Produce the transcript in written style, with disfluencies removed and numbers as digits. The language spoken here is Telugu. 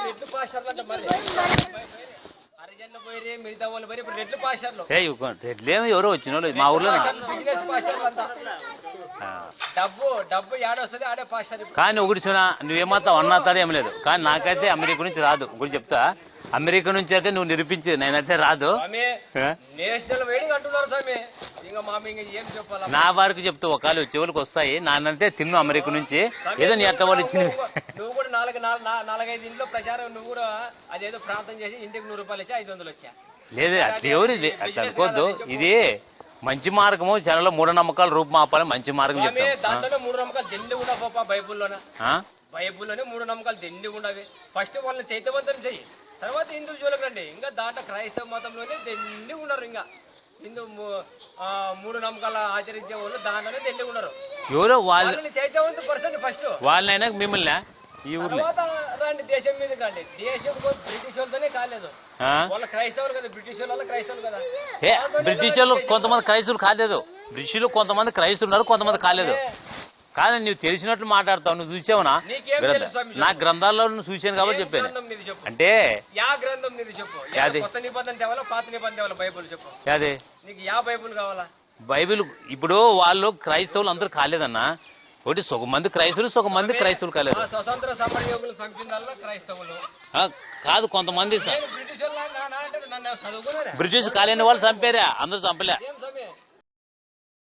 రెడ్లు పాస్టర్లు అంటే మరి హరిజన్లు పోయి మిగతా వాళ్ళు పోయి ఇప్పుడు రెడ్లు పాస్టర్లు. రెడ్లేమో ఎవరో వచ్చిన వాళ్ళు మా ఊర్లో బిజినెస్ పాస్టర్లు అంతా. డబ్బు ఏడొస్తుంది ఆడే పాస్టర్. కానీ ఒకటి చూనా నువ్వేమాత్రం అన్నాతాడు ఏం లేదు. కానీ నాకైతే అమెరికా నుంచి రాదు. ఒకటి చెప్తా, అమెరికా నుంచి అయితే నువ్వు నిరూపించు, నేనైతే రాదు. నేషనల్ వెయిటింగ్ అంటున్నారు స్వామి. ఇంకా మా ఏం చెప్పాలి? నా వారికి చెప్తా ఒకళ్ళు చెవులకు వస్తాయి. నానంటే తిన్ను అమెరికా నుంచి ఏదో నీ అట్ట వాళ్ళు ఇచ్చింది. నువ్వు కూడా 4-5 ఇంట్లో ప్రచారం నువ్వు కూడా అదేదో ప్రాంతం చేసి ఇంటికి 100 రూపాయలు వచ్చా 500 వచ్చా. లేదు అట్లా ఎవరు అట్లా అనుకోవద్దు. ఇది మంచి మార్గము, జనంలో మూఢనమ్మకాలు రూపుమాపాలని మంచి మార్గం చెప్తాను. దాంట్లోనే 3 నమ్మకాలు దండి కూడా పాప బైబుల్లోనే 3 నమ్మకాలు దండి ఉండవి. ఫస్ట్ వాళ్ళని చైతన్యవంతం చెయ్యి, తర్వాత హిందువులు చూడకండి. ఇంకా దాంట్లో క్రైస్తవ మతంలోనే దండి ఉన్నారు. ఇంకా హిందూ 3 నమ్మకాలు ఆచరించే వాళ్ళు దాంట్లోనే దండి ఉన్నారు. ఎవరో వాళ్ళని చైతన్యవంతం పర్సన్ ఫస్ట్ వాళ్ళైనా మిమ్మల్ని ఈ ఊర్లో రండి దేశం మీద కండి. దేశం బ్రిటిష్ వాళ్ళతోనే కాలేదు. వాళ్ళ క్రైస్తవులు కదా, బ్రిటిష్ వాళ్ళ క్రైస్తవులు కదా. బ్రిటిష్ వాళ్ళు కొంతమంది క్రైస్తవులు కాలేదు. బ్రిటిష్లు కొంతమంది క్రైస్తవులు ఉన్నారు, కొంతమంది కాలేదు. కాదని నువ్వు తెలిసినట్లు మాట్లాడతావు. నువ్వు చూసావునా? నా గ్రంథాల్లో నువ్వు చూసాను కాబట్టి చెప్పాను. అంటే యా గ్రంథం నీది చెప్పు. కొత్త నిబంధన తేవాలా, పాత నిబంధన తేవాలా? బైబుల్ చెప్పు. అదే నీకు యా బైబుల్ కావాలా? బైబిల్ ఇప్పుడు వాళ్ళు క్రైస్తవులు అందరూ కాలేదన్నా. ఒకటి సగం మంది క్రైస్తవులు, సగం మంది క్రైస్తవులు కాలేదు. స్వతంత్ర సమరయోగులు చంపిందల్లా క్రైస్తవులు కాదు. కొంతమంది బ్రిటిష్ బ్రిటిష్ కాలేని వాళ్ళు చంపారా? అందరూ చంపలే.